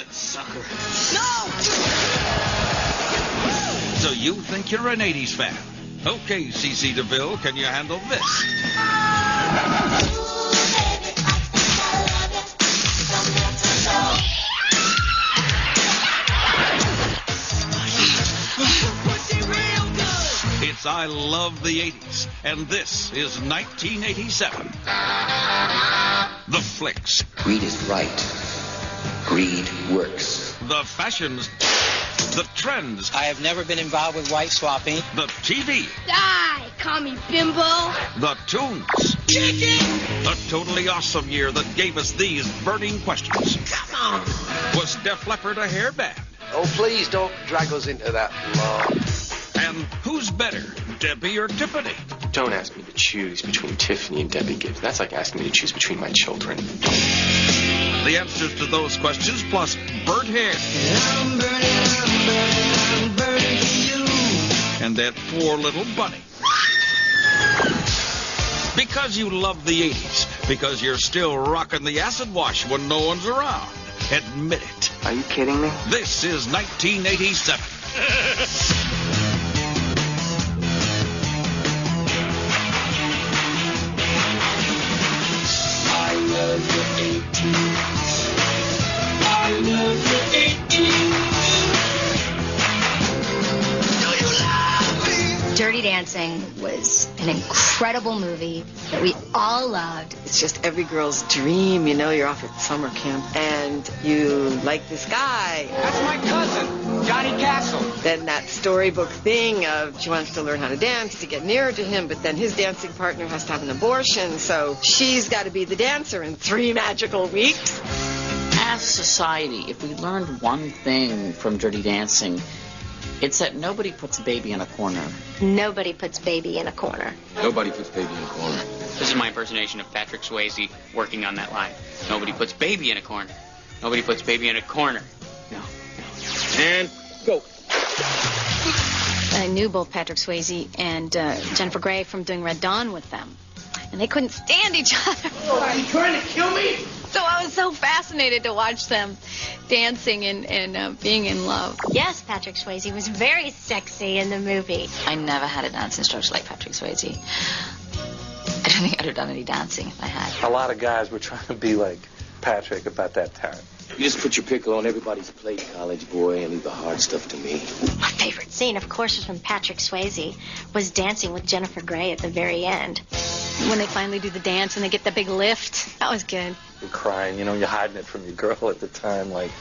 Bloodsucker. No! So you think you're an 80s fan? Okay, CC DeVille, can you handle this? It's I Love the 80s, and this is 1987. The flicks. Greed is right. Greed works. The fashions. The trends. I have never been involved with wife swapping. The TV. Die! Call me bimbo. The tunes. Chicken! A totally awesome year that gave us these burning questions. Come on! Was Def Leppard a hair band? Oh, please don't drag us into that law. And who's better, Debbie or Tiffany? Don't ask me to choose between Tiffany and Debbie Gibbs. That's like asking me to choose between my children. The answers to those questions, plus burnt hair. I'm burning for you. And that poor little bunny. Because you love the 80s. Because you're still rocking the acid wash when no one's around. Admit it. Are you kidding me? This is 1987. I love the 80s. I love the 80s. Do you love me? Dirty Dancing was an incredible movie that we all loved. It's just every girl's dream. You know, you're off at summer camp and you like this guy. That's my cousin, Johnny Castle. Then that storybook thing of she wants to learn how to dance to get nearer to him, but then his dancing partner has to have an abortion, so she's got to be the dancer in 3 magical weeks. As a society, if we learned one thing from Dirty Dancing, it's that nobody puts a baby in a corner. Nobody puts baby in a corner. Nobody puts baby in a corner. This is my impersonation of Patrick Swayze working on that line. Nobody puts baby in a corner. Nobody puts baby in a corner. No. And go. I knew both Patrick Swayze and Jennifer Grey from doing Red Dawn with them. And they couldn't stand each other. Oh, are you trying to kill me? So I was so fascinated to watch them dancing and being in love. Yes, Patrick Swayze was very sexy in the movie. I never had a dance instructor like Patrick Swayze. I don't think I'd have done any dancing if I had. A lot of guys were trying to be like Patrick about that time. You just put your pickle on everybody's plate, college boy, and leave the hard stuff to me. My favorite scene, of course, was when Patrick Swayze was dancing with Jennifer Grey at the very end. When they finally do the dance and they get the big lift. That was good. You're crying, you know, you're hiding it from your girl at the time, like,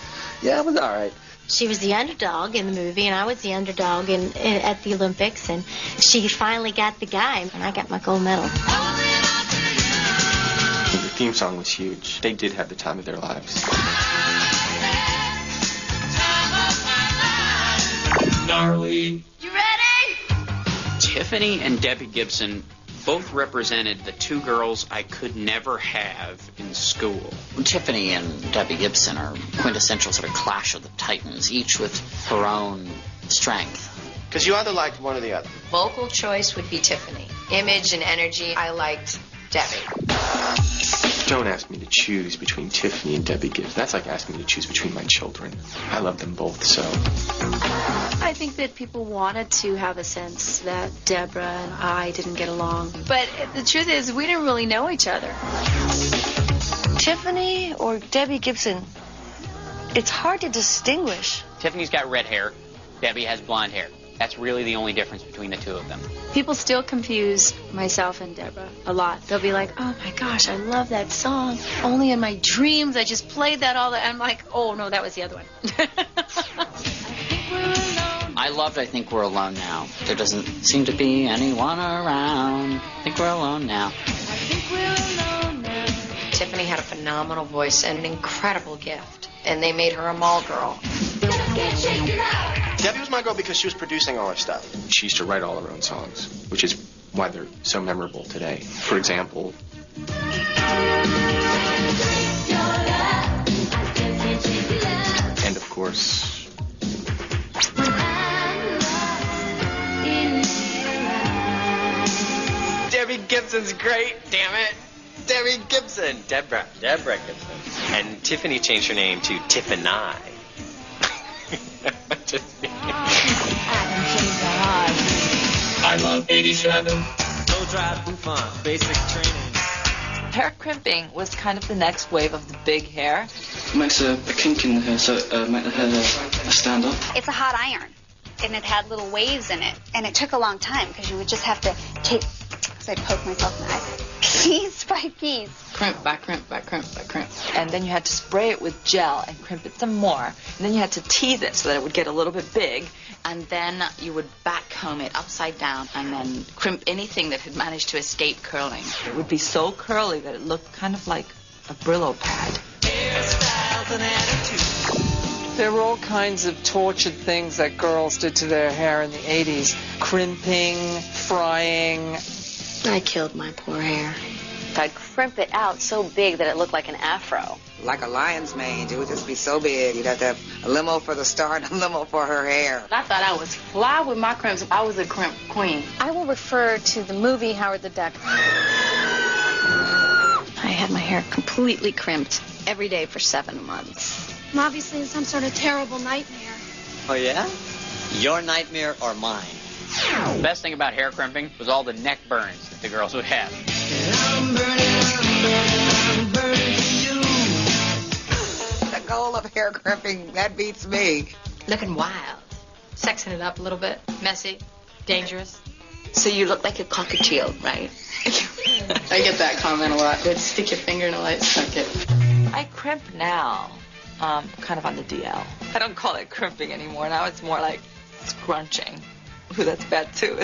yeah, it was all right. She was the underdog in the movie, and I was the underdog at the Olympics, and she finally got the guy, and I got my gold medal. The theme song was huge. They did have the time of their lives. Gnarly. You ready? Tiffany and Debbie Gibson both represented the two girls I could never have in school. Tiffany and Debbie Gibson are quintessential sort of clash of the titans, each with her own strength. Because you either liked one or the other. Vocal choice would be Tiffany. Image and energy, I liked Debbie. Don't ask me to choose between Tiffany and Debbie Gibbs. That's like asking me to choose between my children. I love them both so. I think that people wanted to have a sense that Deborah and I didn't get along. But the truth is, we didn't really know each other. Tiffany or Debbie Gibson? It's hard to distinguish. Tiffany's got red hair. Debbie has blonde hair. That's really the only difference between the two of them. People still confuse myself and Deborah a lot. They'll be like, oh my gosh, I love that song. Only in my dreams, I just played that all the time. I'm like, oh no, that was the other one. I loved I Think We're Alone Now. There doesn't seem to be anyone around. I think we're alone now. Tiffany had a phenomenal voice and an incredible gift. And they made her a mall girl. Debbie was my girl because she was producing all her stuff. She used to write all her own songs, which is why they're so memorable today. For example, and of course, Debbie Gibson's great, damn it. Debbie Gibson. Deborah Gibson. And Tiffany changed her name to Tiffany. Just kidding. I Love 87. Low drive bouffant, basic training. Hair crimping was kind of the next wave of the big hair. It makes a kink in the hair, so it makes the hair stand up. It's a hot iron, and it had little waves in it, and it took a long time because you would just have to take, because I'd poke myself in the eye, piece by piece. Crimp by crimp by crimp by crimp. And then you had to spray it with gel and crimp it some more. And then you had to tease it so that it would get a little bit big. And then you would backcomb it upside down and then crimp anything that had managed to escape curling. It would be so curly that it looked kind of like a Brillo pad. There were all kinds of tortured things that girls did to their hair in the 80s. Crimping, frying. I killed my poor hair. I'd crimp it out so big that it looked like an afro. Like a lion's mange. It would just be so big. You'd have to have a limo for the star and a limo for her hair. I thought I was fly with my crimps. I was a crimp queen. I will refer to the movie Howard the Duck. I had my hair completely crimped every day for 7 months. I'm obviously in some sort of terrible nightmare. Oh, yeah? Your nightmare or mine? The best thing about hair crimping was all the neck burns that the girls would have. I'm burning for you. The goal of hair crimping, that beats me. Looking wild. Sexing it up a little bit. Messy. Dangerous. So you look like a cockatiel, right? I get that comment a lot. They'd stick your finger in a light socket. I crimp now, kind of on the DL. I don't call it crimping anymore. Now it's more like scrunching. Ooh, that's bad too.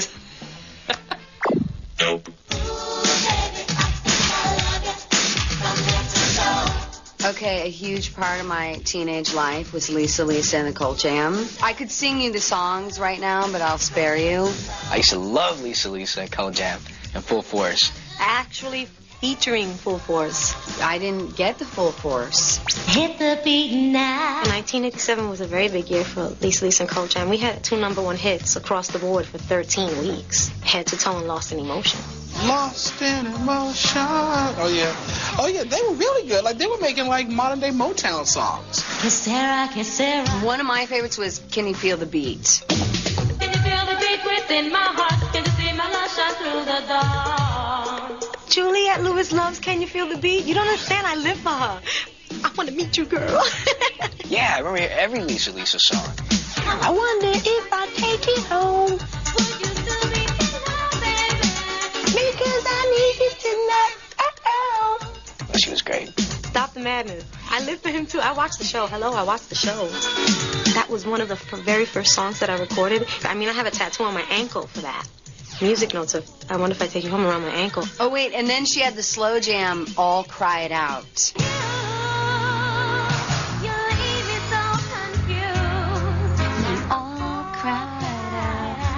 Nope. Okay, a huge part of my teenage life was Lisa and the Cold Jam. I could sing you the songs right now, but I'll spare you. I used to love Lisa and Cold Jam and Full Force. Actually featuring Full Force. I didn't get the full force. Hit the beat now. 1987 was a very big year for Lisa and Cold Jam. We had 2 #1 hits across the board for 13 weeks. Head to toe and Lost in Emotion. Lost in Emotion. Oh, yeah. Oh, yeah, they were really good. Like, they were making, like, modern-day Motown songs. Kissera. One of my favorites was Can You Feel the Beat? Can you feel the beat within my heart? Can you see my love shine through the dawn? Juliette Lewis loves Can You Feel the Beat? You don't understand. I live for her. I want to meet you, girl. Yeah, I remember every Lisa song. I wonder if I take it home. Would you still be in love, baby? Because I need you tonight. Well, she was great. Stop the madness. I live for him, too. I watched the show. Hello, I watched the show. That was one of the very first songs that I recorded. I mean, I have a tattoo on my ankle for that. Music notes of I Wonder If I Take You Home around my ankle. Oh, wait, and then she had the slow jam, All Cry It Out.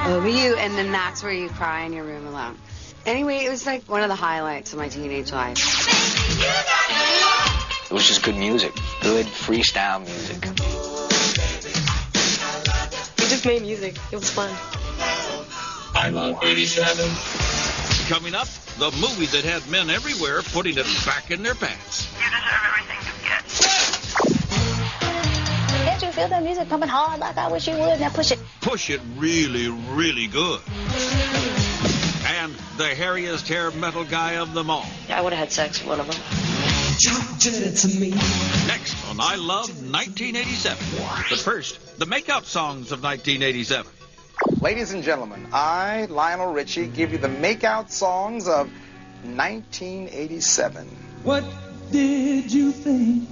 Over you, and then that's where you cry in your room alone. Anyway, it was like one of the highlights of my teenage life. It was just good music. Good freestyle music. We just made music. It was fun. I Love 87. Coming up, the movie that had men everywhere putting it back in their pants. You deserve everything you get. Can't you feel that music pumping hard like I wish you would? Now push it. Push it really, really good. And the hairiest hair metal guy of them all. I would have had sex with one of them. You did it to me. Next on I Love 1987. But first, the makeout songs of 1987. Ladies and gentlemen, I, Lionel Richie, give you the makeout songs of 1987. What did you think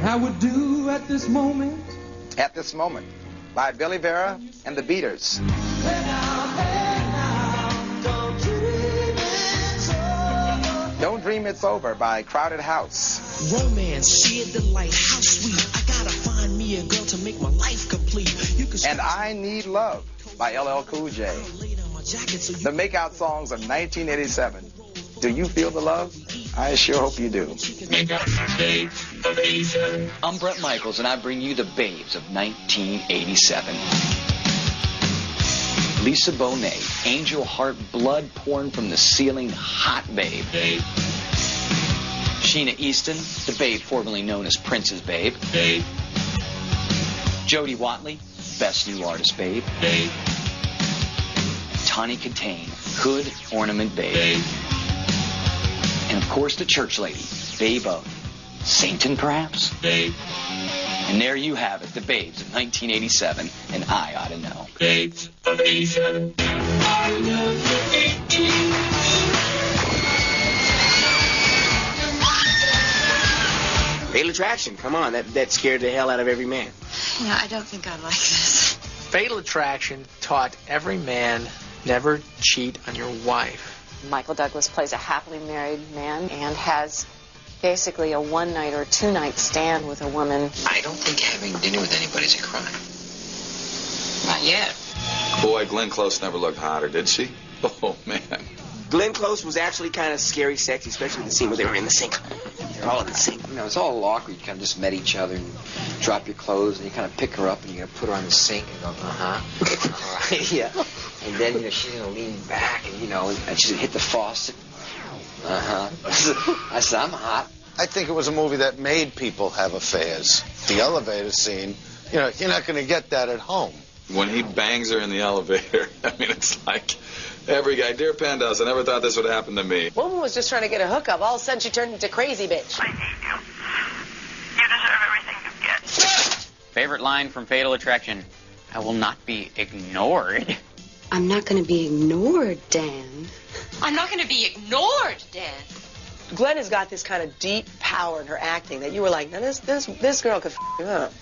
I would do at this moment? At This Moment, by Billy Vera and the Beaters. Don't Dream It's Over by Crowded House. Romance, sheer delight, how sweet. I gotta find me a girl to make my life complete. And I Need Love by LL Cool J. The makeout songs of 1987. Do you feel the love? I sure hope you do. Makeout Babes of 87. I'm Brett Michaels, and I bring you the babes of 1987. Lisa Bonet, Angel Heart, blood pouring from the ceiling, hot babe. Sheena Easton, the babe formerly known as Prince's babe. Babe. Jody Watley, best new artist babe. Babe. Tawny Katane, hood ornament babe. And of course the church lady, babe of Satan perhaps? Babe. And there you have it, the babes of 1987, and I ought to know. Babes of 87. I love the 80s. Fatal Attraction, come on, that scared the hell out of every man. You know, I don't think I like this. Fatal Attraction taught every man never cheat on your wife. Michael Douglas plays a happily married man and has basically a one-night or two-night stand with a woman. I don't think having dinner with anybody's a crime. Not yet. Boy, Glenn Close never looked hotter, did she? Oh, man. Glenn Close was actually kind of scary sexy, especially the scene where they were in the sink. They're all in the sink. You know, it's all awkward. You kind of just met each other and drop your clothes and you kind of pick her up and you're going to put her on the sink and go, all right, yeah. And then, you know, she's going to lean back and, you know, and she's going to hit the faucet. I said, I'm hot. I think it was a movie that made people have affairs. The elevator scene, you know, you're not going to get that at home. When he bangs her in the elevator, I mean, it's like every guy, dear Pendos, I never thought this would happen to me. Woman was just trying to get a hookup. All of a sudden, she turned into crazy bitch. I hate you. You deserve everything you get. Favorite line from Fatal Attraction: I will not be ignored. I'm not going to be ignored, Dan. I'm not going to be ignored, Dan. Glenn has got this kind of deep power in her acting that you were like, now this girl could f you up.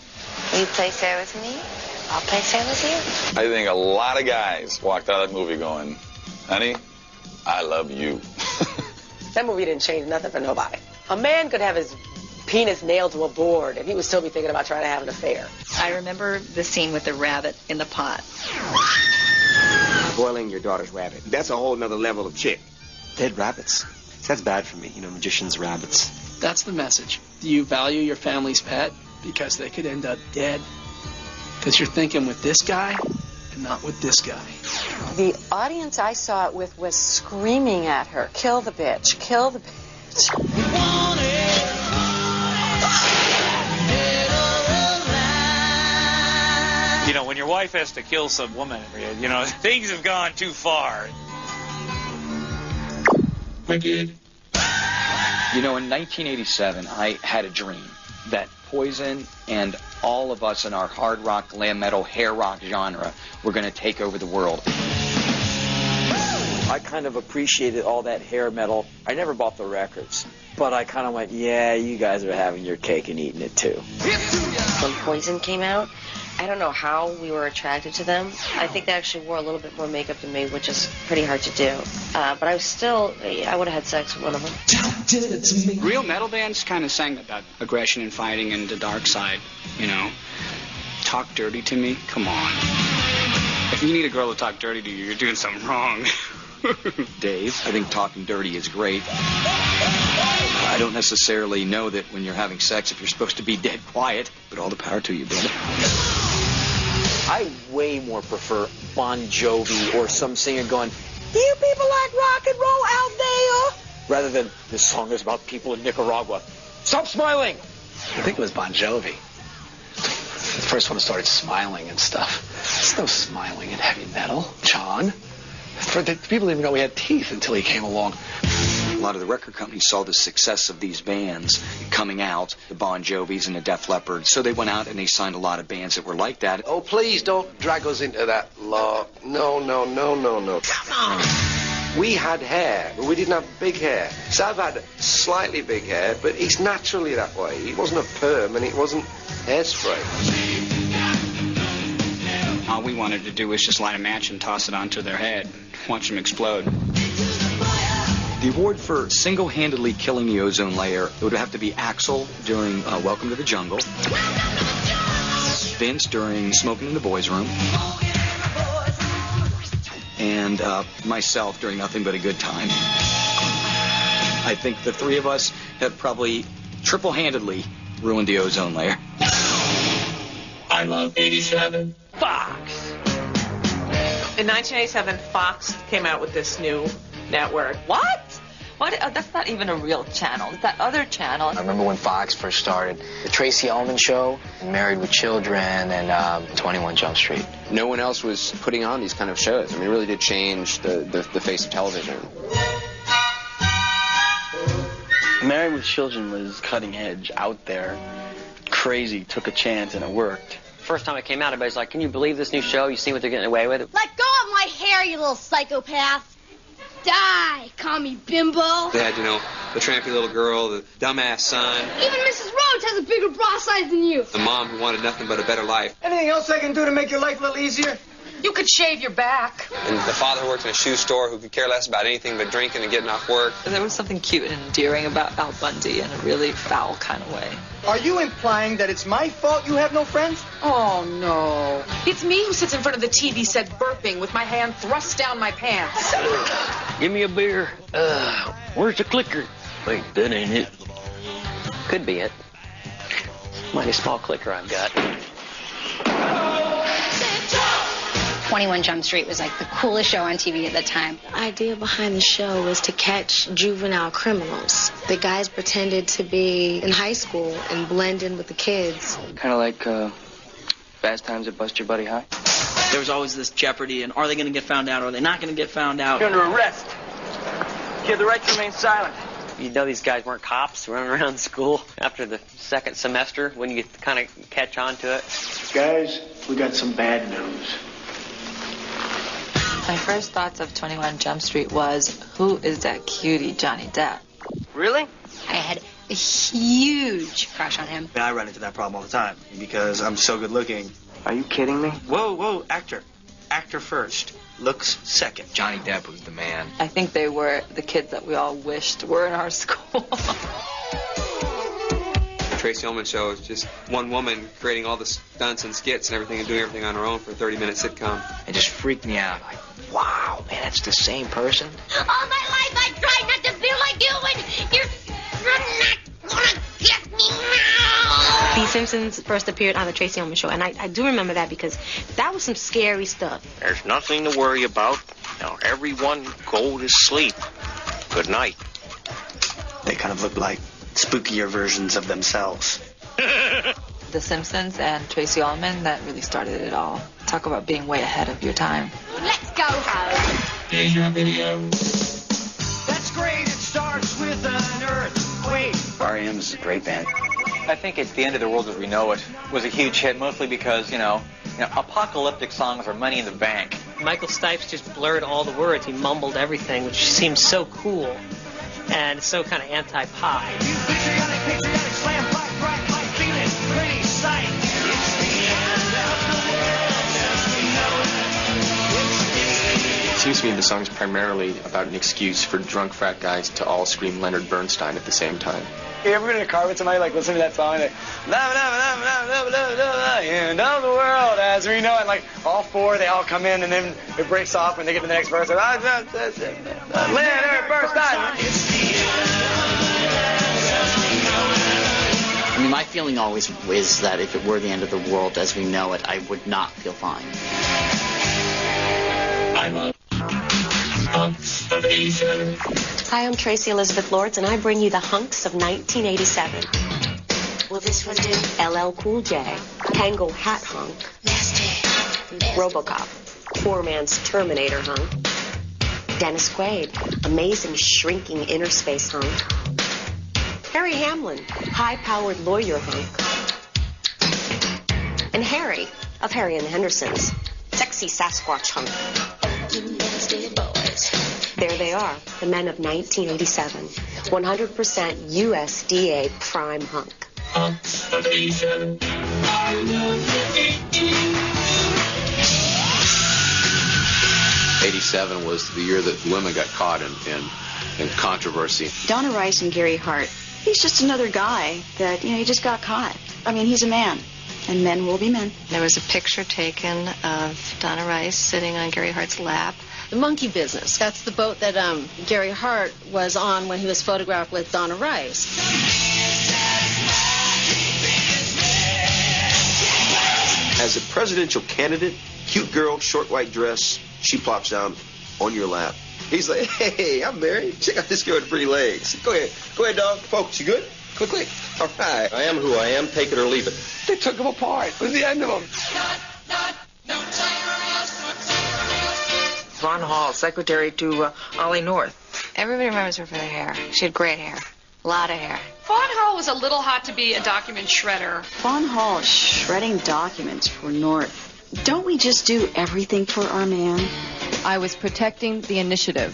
Will you play fair with me? I'll play fair with you. I think a lot of guys walked out of that movie going, honey, I love you. That movie didn't change nothing for nobody. A man could have his penis nailed to a board and he would still be thinking about trying to have an affair. I remember the scene with the rabbit in the pot. Boiling your daughter's rabbit. That's a whole nother level of chick. Dead rabbits. That's bad for me, you know, magician's rabbits. That's the message. Do you value your family's pet? Because they could end up dead. Because you're thinking with this guy and not with this guy. The audience I saw it with was screaming at her, kill the bitch, kill the bitch. You know, when your wife has to kill some woman, you know, things have gone too far. Wicked. You know, in 1987, I had a dream that Poison and all of us in our hard rock, glam metal, hair rock genre were going to take over the world. I kind of appreciated all that hair metal. I never bought the records, but I kind of went, yeah, you guys are having your cake and eating it too. When Poison came out, I don't know how we were attracted to them. I think they actually wore a little bit more makeup than me, which is pretty hard to do. But I would have had sex with one of them. Real metal bands kind of sang about aggression and fighting and the dark side, you know. Talk dirty to me? Come on. If you need a girl to talk dirty to you, you're doing something wrong. Dave, I think talking dirty is great. I don't necessarily know that when you're having sex if you're supposed to be dead quiet, but all the power to you, brother. I way more prefer Bon Jovi or some singer going, do you people like rock and roll out there? Rather than, this song is about people in Nicaragua. Stop smiling! I think it was Bon Jovi. The first one that started smiling and stuff. There's no smiling in heavy metal, John. People didn't even know we had teeth until he came along. A lot of the record companies saw the success of these bands coming out, the Bon Jovis and the Def Leppards, so they went out and they signed a lot of bands that were like that. Oh, please don't drag us into that law. No. Come on. We had hair, but we didn't have big hair. Sav had slightly big hair, but he's naturally that way. It wasn't a perm and it wasn't hairspray. All we wanted to do was just light a match and toss it onto their head, watch them explode. The award for single-handedly killing the ozone layer would have to be Axl during Welcome to the Jungle, Vince during Smoking in the Boys' Room, and myself during Nothing But a Good Time. I think the three of us have probably triple-handedly ruined the ozone layer. I love 87. Fox. In 1987, Fox came out with this new network. What? What? That's not even a real channel. It's that other channel. I remember when Fox first started, the Tracy Ullman Show, Married with Children, and 21 Jump Street. No one else was putting on these kind of shows. I mean, it really did change the face of television. Married with Children was cutting edge, out there, crazy, took a chance, and it worked. First time it came out, everybody's like, can you believe this new show? You see what they're getting away with? Let go of my hair, you little psychopath. Die, call me bimbo. They had, the trampy little girl, the dumbass son. Even Mrs. Rhodes has a bigger bra size than you. The mom who wanted nothing but a better life. Anything else I can do to make your life a little easier? You could shave your back. And the father who worked in a shoe store who could care less about anything but drinking and getting off work. There was something cute and endearing about Al Bundy in a really foul kind of way. Are you implying that it's my fault you have no friends? Oh, no. It's me who sits in front of the TV set burping with my hand thrust down my pants. Give me a beer. Where's the clicker? Wait, that ain't it. Could be it. Mighty small clicker I've got. 21 Jump Street was like the coolest show on TV at the time. The idea behind the show was to catch juvenile criminals. The guys pretended to be in high school and blend in with the kids. Kind of like Fast Times at Buster Buddy High. There was always this jeopardy, and are they going to get found out, or are they not going to get found out? You're under arrest. You have the right to remain silent. You know these guys weren't cops running around school after the second semester when you kind of catch on to it. Guys, we got some bad news. My first thoughts of 21 Jump Street was, who is that cutie Johnny Depp? Really? I had a huge crush on him. I run into that problem all the time because I'm so good looking. Are you kidding me? Whoa, actor. Actor first. Looks second. Johnny Depp was the man. I think they were the kids that we all wished were in our school. The Tracy Ullman Show is just one woman creating all the stunts and skits and everything and doing everything on her own for a 30-minute sitcom. It just freaked me out. Like, wow, man, that's the same person. All my life I tried not to feel like you, and you're not gonna get me now. The Simpsons first appeared on the Tracy Ullman Show, and I do remember that because that was some scary stuff. There's nothing to worry about. Now everyone go to sleep. Good night. They kind of look like spookier versions of themselves. The Simpsons and Tracy Ullman, that really started it all. Talk about being way ahead of your time. Let's go home. Here's your video. That's great. It starts with an earthquake. R.E.M. is a great band. I think it's The End of the World as We Know It was a huge hit, mostly because, apocalyptic songs are money in the bank. Michael Stipe's just blurred all the words. He mumbled everything, which seems so cool. And it's so kind of anti-pop. It seems to me the song is primarily about an excuse for drunk frat guys to all scream Leonard Bernstein at the same time. You ever been in a car with somebody, like, listen to that song, and end of the world as we know it, and, like, all four, they all come in, and then it breaks off when they get to the next verse. Leonard Bernstein. I mean, my feeling always is that if it were the end of the world as we know it, I would not feel fine. I'm a Hunks of Asia. Hi, I'm Tracy Elizabeth Lords, and I bring you the hunks of 1987. Well, this one did LL Cool J, Tango Hat hunk, RoboCop, Poor Man's Terminator hunk, Dennis Quaid, Amazing Shrinking Inner Space hunk, Harry Hamlin, High-Powered Lawyer hunk, and Harry of Harry and the Hendersons, Sexy Sasquatch hunk. There they are, the men of 1987, 100% USDA prime hunk. Hunks of Asia. I love the 80s. 87 was the year that women got caught in controversy. Donna Rice and Gary Hart, he's just another guy that, he just got caught. I mean, he's a man, and men will be men. There was a picture taken of Donna Rice sitting on Gary Hart's lap. The Monkey Business. That's the boat that Gary Hart was on when he was photographed with Donna Rice. As a presidential candidate, cute girl, short white dress, she plops down on your lap. He's like, hey, I'm Mary. Check out this girl with pretty legs. Go ahead, dog. Focus. You good? Quick. All right. I am who I am. Take it or leave it. They took him apart. It was the end of him. Von Hall, secretary to Ollie North. Everybody remembers her for the hair. She had great hair. A lot of hair. Von Hall was a little hot to be a document shredder. Von Hall shredding documents for North. Don't we just do everything for our man? I was protecting the initiative.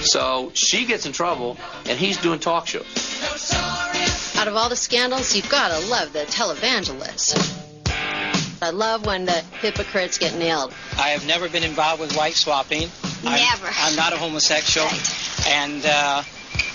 So she gets in trouble, and he's doing talk shows. Out of all the scandals, you've got to love the televangelist. I love when the hypocrites get nailed. I have never been involved with wife swapping. Never. I'm not a homosexual. Right. And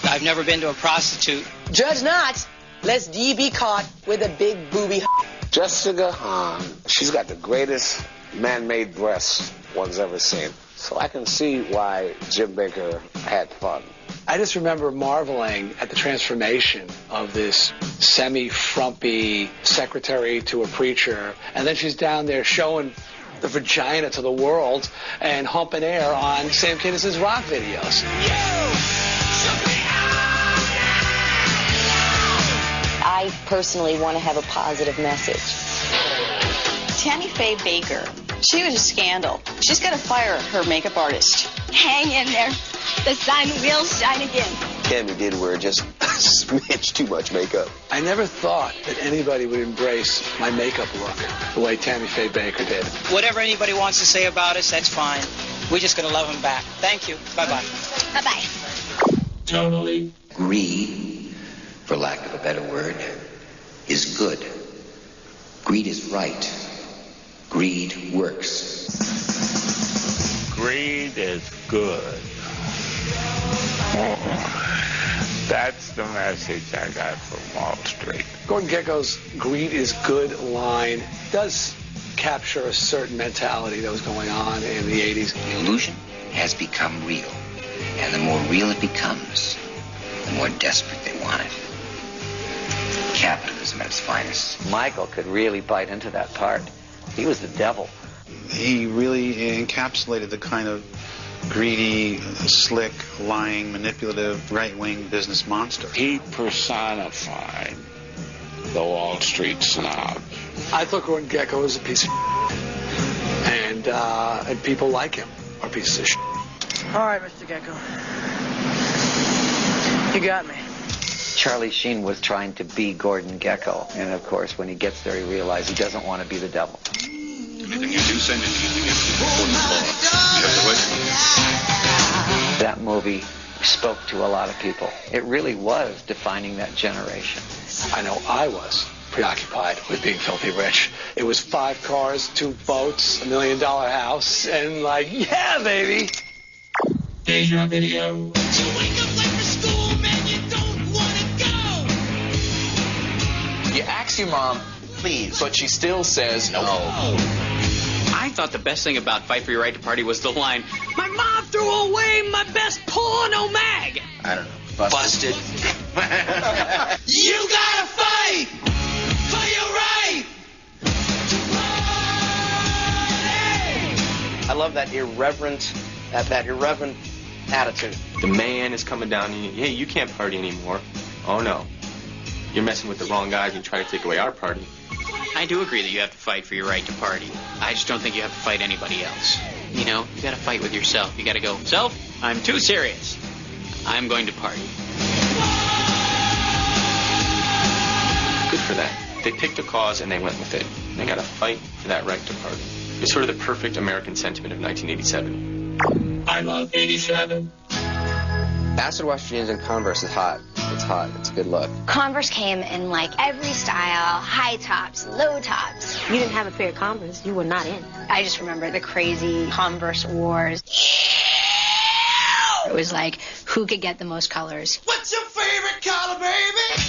I've never been to a prostitute. Judge not, lest ye be caught with a big booby. Jessica Hahn, she's got the greatest man-made breasts one's ever seen. So I can see why Jim Baker had fun. I just remember marveling at the transformation of this semi-frumpy secretary to a preacher, and then she's down there showing the vagina to the world and humping air on Sam Kinnis's rock videos. I personally want to have a positive message. Tammy Faye Baker, she was a scandal. She's got to fire her makeup artist. Hang in there. The sun will shine again. Tammy did wear just a smidge too much makeup. I never thought that anybody would embrace my makeup look the way Tammy Faye Baker did. Whatever anybody wants to say about us, that's fine. We're just going to love them back. Thank you. Bye-bye. Bye-bye. Totally. Greed, for lack of a better word, is good. Greed is right. Greed works. Greed is good. That's the message I got from Wall Street. Gordon Gekko's "Greed is good" line does capture a certain mentality that was going on in the 80s. The illusion has become real. And the more real it becomes, the more desperate they want it. Capitalism at its finest. Michael could really bite into that part. He was the devil. He really encapsulated the kind of greedy, slick, lying, manipulative, right-wing business monster. He personified the Wall Street snob. I thought Gordon Gekko was a piece of and people like him are pieces of shit. All right, Mr. Gekko. You got me. Charlie Sheen was trying to be Gordon Gekko, and of course, when he gets there, he realizes he doesn't want to be the devil. Anything you do, send it to me before the law. You have to wait. That movie spoke to a lot of people. It really was defining that generation. I know I was preoccupied with being filthy rich. It was 5 cars, 2 boats, $1 million house, and like, yeah, baby. Deja video. You ask your mom, please, but she still says no. I thought the best thing about Fight for Your Right to Party was the line, "My mom threw away my best porno mag." I don't know. Busted. You gotta fight for your right. I love that irreverent attitude. The man is coming down and hey, you can't party anymore. Oh no. You're messing with the wrong guys and trying to take away our party. I do agree that you have to fight for your right to party. I just don't think you have to fight anybody else. You know, you gotta fight with yourself. You gotta go, self, I'm too serious. I'm going to party. Good for them. They picked a cause and they went with it. And they gotta fight for that right to party. It's sort of the perfect American sentiment of 1987. I love 87. Acid wash jeans and Converse is hot. It's hot. It's a good look. Converse came in like every style, high tops, low tops. You didn't have a pair of Converse. You were not in. I just remember the crazy Converse wars. It was like, who could get the most colors? What's your favorite color, baby?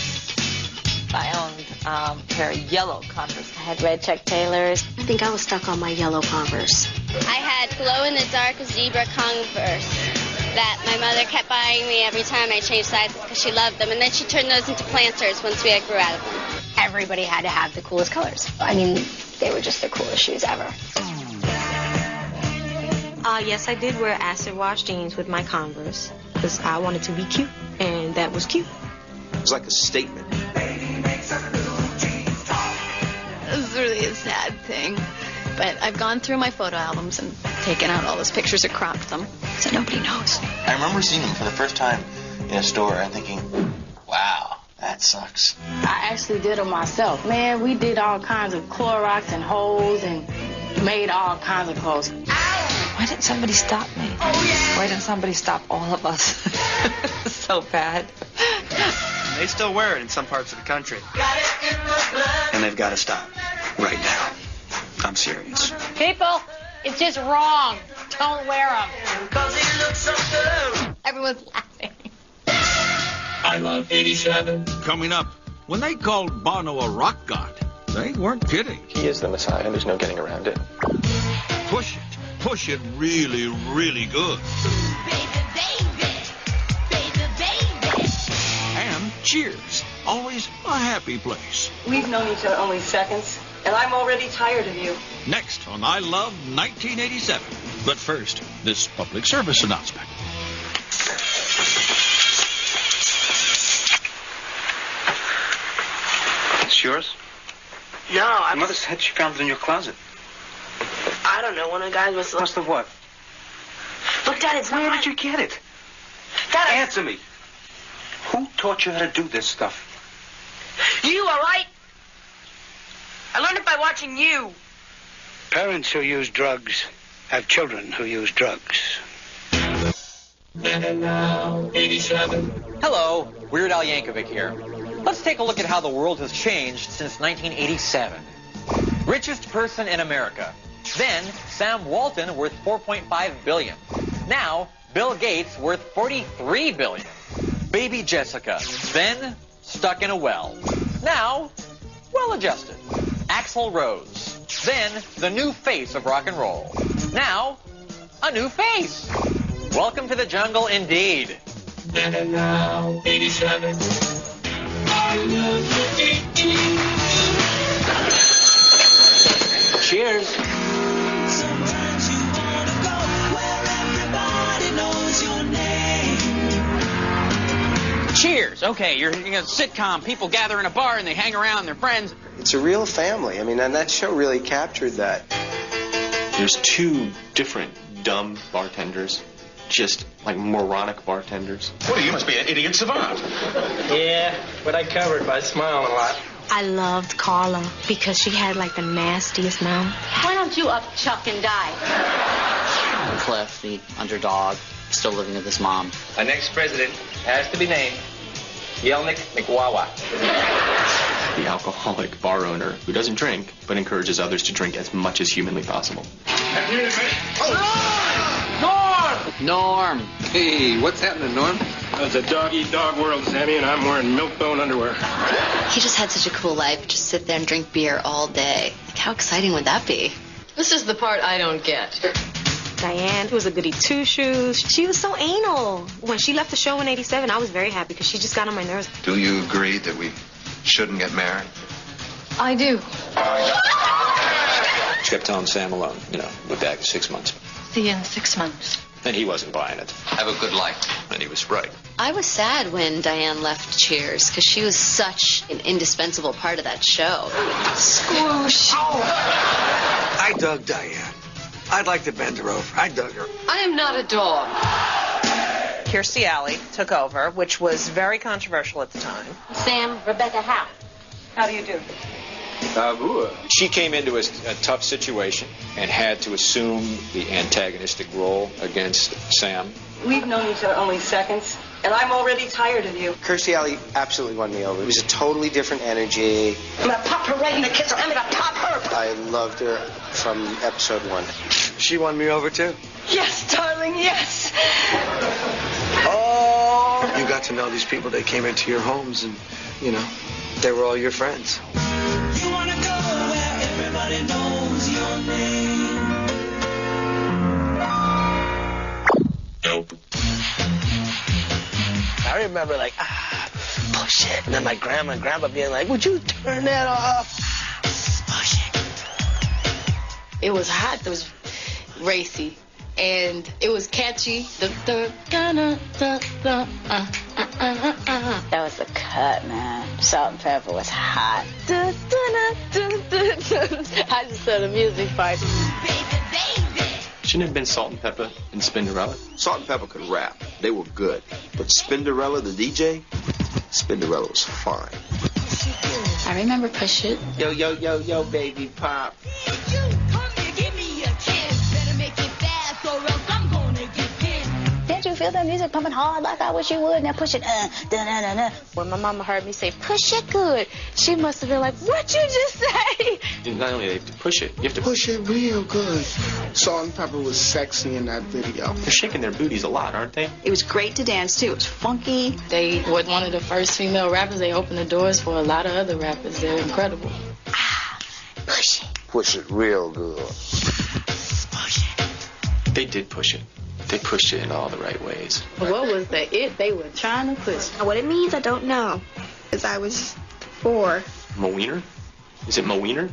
I owned a pair of yellow Converse. I had red Chuck Taylors. I think I was stuck on my yellow Converse. I had glow-in-the-dark zebra Converse that my mother kept buying me every time I changed sizes because she loved them. And then she turned those into planters once we grew out of them. Everybody had to have the coolest colors. I mean, they were just the coolest shoes ever. Yes, I did wear acid wash jeans with my Converse because I wanted to be cute, and that was cute. It was like a statement. It's really a sad thing. But I've gone through my photo albums and taken out all those pictures and cropped them, so nobody knows. I remember seeing them for the first time in a store and thinking, wow, that sucks. I actually did them myself. Man, we did all kinds of Clorox and holes and made all kinds of clothes. Why didn't somebody stop me? Why didn't somebody stop all of us? So bad. They still wear it in some parts of the country. And they've got to stop right now. I'm serious. People, it's just wrong. Don't wear them. Everyone's laughing. I Love 87. Coming up, when they called Bono a rock god, they weren't kidding. He is the Messiah, and there's no getting around it. Push it really, really good. And Cheers, always a happy place. We've known each other only seconds, and I'm already tired of you. Next on I Love 1987. But first, this public service announcement. It's yours? No, My mother said she found it in your closet. I don't know. One of the guys must have what? Look, Dad, it's Where not. did you get it? Dad, Answer me. Who taught you how to do this stuff? You, all right? I learned it by watching you. Parents who use drugs have children who use drugs. And now, 87. Hello, Weird Al Yankovic here. Let's take a look at how the world has changed since 1987. Richest person in America. Then, Sam Walton worth $4.5 billion. Now, Bill Gates worth $43 billion. Baby Jessica. Then, stuck in a well. Now, well-adjusted. Axl Rose. Then, the new face of rock and roll. Now, a new face. Welcome to the jungle indeed. And now, 87. I Love 18. Cheers. Sometimes you wanna go where everybody knows your name. Cheers. Okay, you're in a sitcom. People gather in a bar and they hang around. They're friends. It's a real family. I mean, and that show really captured that. There's two different dumb bartenders, just like moronic bartenders. What, you must be an idiot savant. Yeah, but I covered by smiling a lot. I loved Carla because she had like the nastiest mouth. Why don't you up, Chuck, and die? Cliff, the underdog, still living with his mom. Our next president has to be named Yelnick McWawa. The alcoholic bar owner who doesn't drink, but encourages others to drink as much as humanly possible. Norm! Hey, what's happening, Norm? It's a dog-eat-dog world, Sammy, and I'm wearing milk-bone underwear. He just had such a cool life. Just sit there and drink beer all day. Like, how exciting would that be? This is the part I don't get. Diane was a goody two-shoes. She was so anal. When she left the show in 87, I was very happy because she just got on my nerves. Do you agree that we shouldn't get married? I do. She kept telling Sam alone, we're back in 6 months. See you in 6 months. And he wasn't buying it. Have a good life. And he was right. I was sad when Diane left Cheers because she was such an indispensable part of that show. Squoosh. I dug Diane. I'd like to bend her over. I dug her. I am not a dog. Kirstie Alley took over, which was very controversial at the time. Sam, Rebecca Howe. How do you do? She came into a tough situation and had to assume the antagonistic role against Sam. We've known each other only seconds, and I'm already tired of you. Kirstie Alley absolutely won me over. It was a totally different energy. I'm gonna pop her right in the kiss. I'm gonna pop her. I loved her from episode 1. She won me over, too. Yes, darling, yes. Oh! You got to know these people. They came into your homes, and, they were all your friends. You wanna go where everybody knows your name. Nope. I remember, push it. And then my grandma and grandpa being like, would you turn that off? It was hot. It was racy. and it was catchy. That was the cut, man. Salt and Pepper was hot. I just saw the music part. Shouldn't it have been Salt and Pepper and Spinderella? Salt and Pepper could rap. They were good. But Spinderella, the DJ, Spinderella was fine. I remember Push It. Yo, yo, yo, yo, baby pop. Didn't you feel that music pumping hard like I wish you would? Now push it. When my mama heard me say, push it good, she must have been like, what you just say? Not only do you have to push it, you have to Push it real good. Salt and Pepper was sexy in that video. They're shaking their booties a lot, aren't they? It was great to dance to. It was funky. They were one of the first female rappers. They opened the doors for a lot of other rappers. They're incredible. Push it. Push it real good. They did push it. They pushed it in all the right ways. What was the it they were trying to push? What it means, I don't know. Because I was 4. Mowiener? Is it Mowiener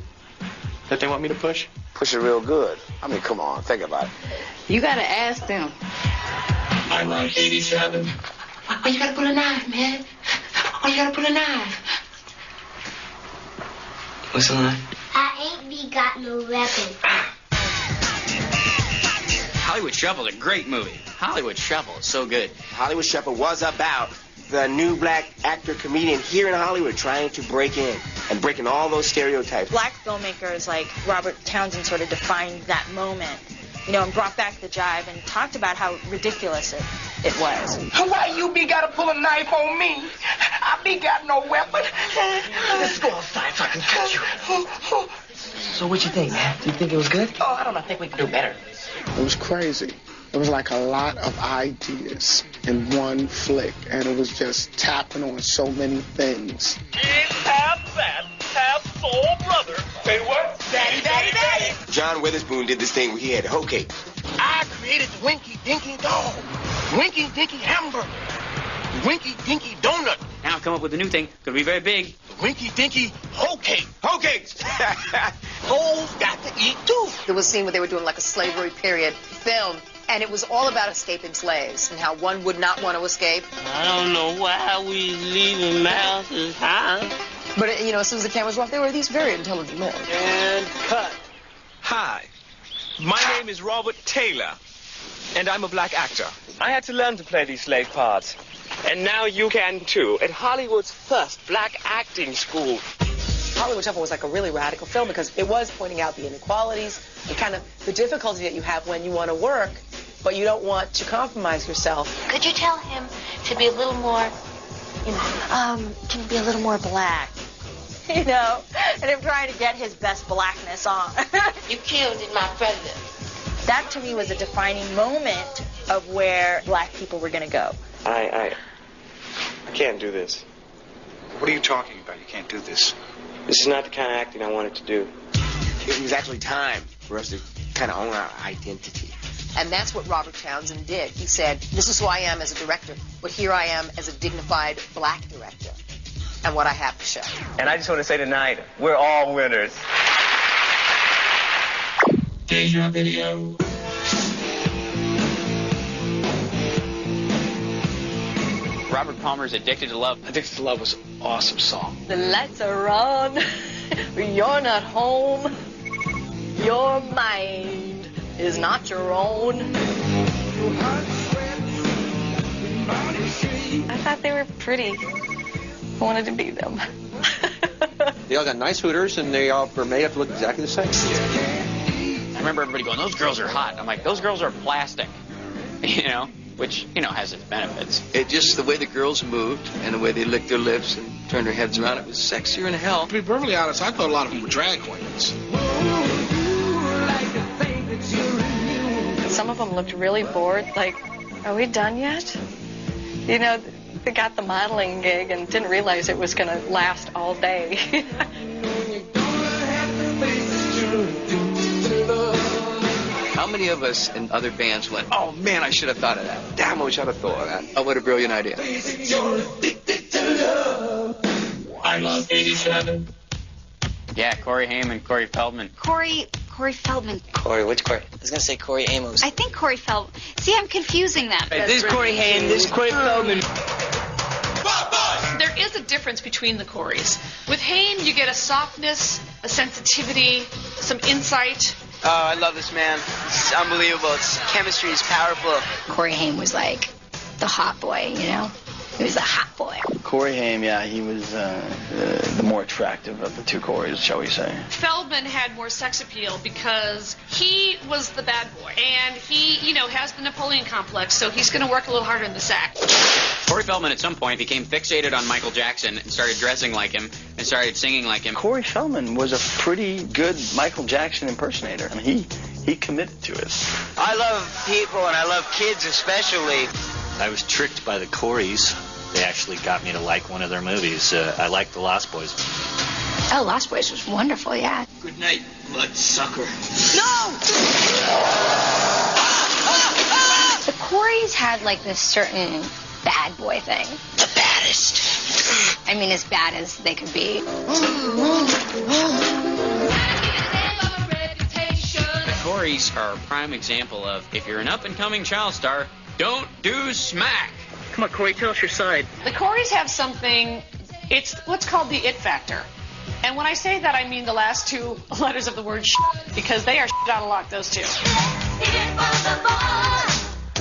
that they want me to push? Push it real good. I mean, come on, think about it. You gotta ask them. I Love 87. Why you gotta pull a knife, man? Why you gotta pull a knife? What's the line? I ain't be got no weapon. Hollywood Shuffle is a great movie. Hollywood Shuffle is so good. Hollywood Shuffle was about the new black actor comedian here in Hollywood trying to break in and breaking all those stereotypes. Black filmmakers like Robert Townsend sort of defined that moment, and brought back the jive and talked about how ridiculous it was. Why you be gotta pull a knife on me? I be got no weapon. Let's go outside so I can cut you. So what you think, man? Do you think it was good? Oh, I don't know. I think we can do better. It was crazy. It was like a lot of ideas in one flick, and it was just tapping on so many things. Half fat, half soul brother. Say what? Daddy, daddy, daddy. John Witherspoon did this thing where he had hoe cake. I created the Winky Dinky Dog, Winky Dinky Hamburger, Winky Dinky Donut. Now I've come up with a new thing. Gonna be very big. The Winky Dinky Hoe Cake. Hoe cakes! Hoes got to eat too. There was a scene where they were doing like a slavery period film, and it was all about escaping slaves and how one would not want to escape. I don't know why we leaving mouses high. But, as soon as the cameras were off, they were these very intelligent men. And cut. Hi, my name is Robert Taylor, and I'm a black actor. I had to learn to play these slave parts, and now you can too, at Hollywood's first black acting school. Hollywood Shuffle was like a really radical film because it was pointing out the inequalities and kind of the difficulty that you have when you want to work, but you don't want to compromise yourself. Could you tell him to be a little more, can be a little more black? And him trying to get his best blackness on. You killed my president. That to me was a defining moment of where black people were going to go. I can't do this. What are you talking about? You can't do this. This is not the kind of acting I wanted to do. It was actually time for us to kind of own our identity. And that's what Robert Townsend did. He said, this is who I am as a director, but here I am as a dignified black director, and what I have to show. And I just want to say tonight, we're all winners. Deja Video. Robert Palmer's Addicted to Love. Addicted to Love was an awesome song. The lights are on. You're not home. Your mind is not your own. I thought they were pretty. I wanted to be them. They all got nice hooters, and they all were made up to look exactly the same. I remember everybody going, those girls are hot. I'm like, those girls are plastic. Which, has its benefits. It just, the way the girls moved and the way they licked their lips and turned their heads around, it was sexier than hell. To be perfectly honest, I thought a lot of them were drag queens. Some of them looked really bored, like, are we done yet? They got the modeling gig and didn't realize it was going to last all day. How many of us in other bands went, oh man, I should have thought of that. Damn, I wish I'd have thought of that. Oh, what a brilliant idea. I Love 87. Yeah, Corey Haim and Corey Feldman. Corey Corey Feldman. Corey, which Corey? I was going to say Corey Amos. I think Corey Feldman. See, I'm confusing them. Hey, this is Corey Haim, this is Corey Feldman. There is a difference between the Coreys. With Haim, you get a softness, a sensitivity, some insight. Oh, I love this man. This is unbelievable. Its chemistry is powerful. Corey Haim was like the hot boy, you know? He was the hot boy. Corey Haim, yeah, he was the more attractive of the two Coreys, shall we say. Feldman had more sex appeal because he was the bad boy. And he, you know, has the Napoleon complex, so he's going to work a little harder in the sack. Corey Feldman at some point became fixated on Michael Jackson and started dressing like him and started singing like him. Corey Feldman was a pretty good Michael Jackson impersonator, and he committed to it. I love people, and I love kids especially. I was tricked by the Coreys. They actually got me to like one of their movies. I liked The Lost Boys. Oh, Lost Boys was wonderful, yeah. Good night, bloodsucker. No! The Coreys had like this certain bad boy thing. The baddest. I mean, as bad as they could be. The Coreys are a prime example of, if you're an up-and-coming child star, don't do smack. Come on, Corey, tell us your side. The Coreys have something, it's what's called the it factor. And when I say that, I mean the last two letters of the word because they are out of luck, those two.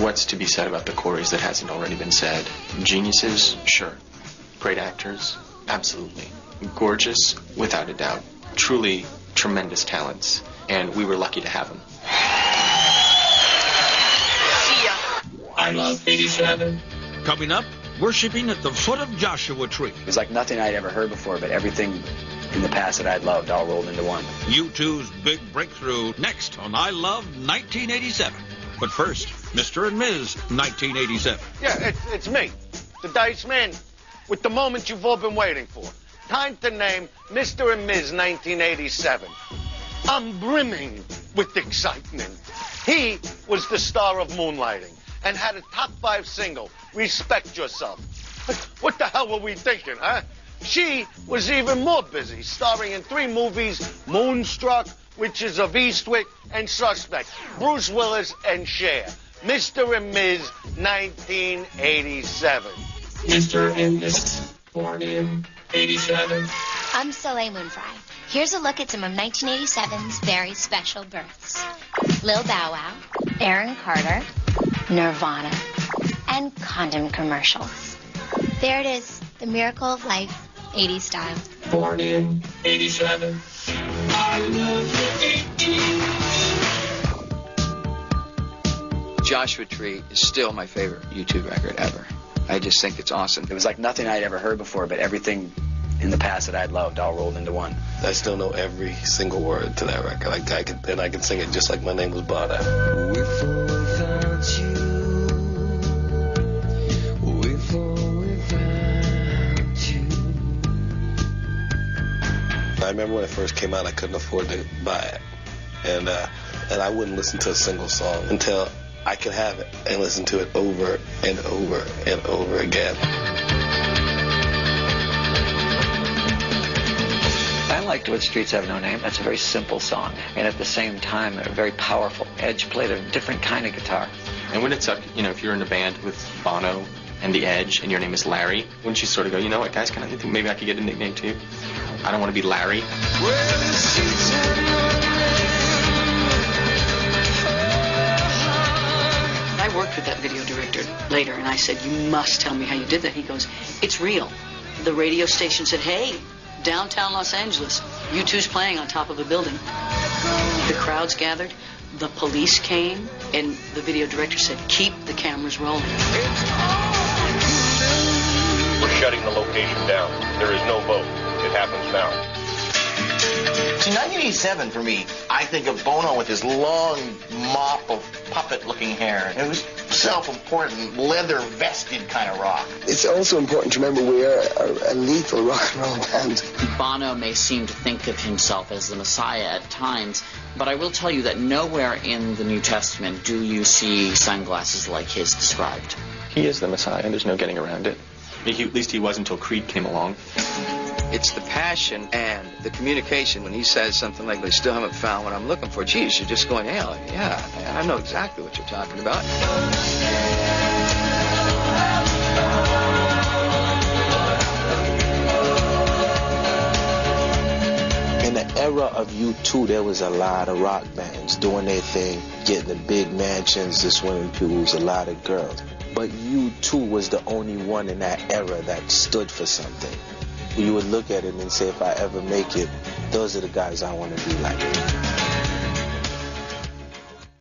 What's to be said about the Coreys that hasn't already been said? Geniuses? Sure. Great actors? Absolutely. Gorgeous? Without a doubt. Truly tremendous talents. And we were lucky to have them. See ya. I Love 87. Coming up, worshiping at the foot of Joshua Tree. It was like nothing I'd ever heard before, but everything in the past that I'd loved all rolled into one. U2's big breakthrough next on I Love 1987. But first, Mr. and Ms. 1987. Yeah, it's me, the Dice Man, with the moment you've all been waiting for. Time to name Mr. and Ms. 1987. I'm brimming with excitement. He was the star of Moonlighting and had a top 5 single, Respect Yourself. What the hell were we thinking, huh? She was even more busy, starring in 3 movies, Moonstruck, Witches of Eastwick, and Suspect, Bruce Willis and Cher. Mr. and Ms. 1987. Mr. and Ms. born in 87. I'm Soleil Moonfry. Here's a look at some of 1987's very special births. Lil Bow Wow, Aaron Carter, Nirvana, and condom commercials. There it is, the miracle of life, 80s style. Born in 87. I love the 80s. Joshua Tree is still my favorite U2 record ever. I just think it's awesome. It was like nothing I'd ever heard before, but everything in the past that I'd loved all rolled into one. I still know every single word to that record. Like I can sing it just like my name was Bada. I remember when it first came out, I couldn't afford to buy it, and I wouldn't listen to a single song until I could have it and listen to it over and over and over again. I liked What Streets Have No Name. That's a very simple song, and at the same time, very powerful. Edge played a different kind of guitar. And wouldn't it suck, if you're in a band with Bono and The Edge and your name is Larry, wouldn't you sort of go, you know what, guys, I think maybe I could get a nickname too? I don't want to be Larry. I worked with that video director later, and I said, you must tell me how you did that. He goes, it's real. The radio station said, hey, downtown Los Angeles, U2's playing on top of a building. The crowds gathered, the police came, and the video director said, keep the cameras rolling. We're shutting the location down. There is no vote. It happens now. See, 1987 for me, I think of Bono with his long mop of puppet-looking hair. It was self-important, leather-vested kind of rock. It's also important to remember we are a lethal rock and roll band. Bono may seem to think of himself as the Messiah at times, but I will tell you that nowhere in the New Testament do you see sunglasses like his described. He is the Messiah, and there's no getting around it. At least he was until Creed came along. It's the passion and the communication when he says something like, "They still haven't found what I'm looking for." Geez, you're just going, "Yeah, man, I know exactly what you're talking about." In the era of U2, there was a lot of rock bands doing their thing, getting the big mansions, the swimming pools, a lot of girls. But U2 was the only one in that era that stood for something. You would look at it and say, if I ever make it, those are the guys I want to be like.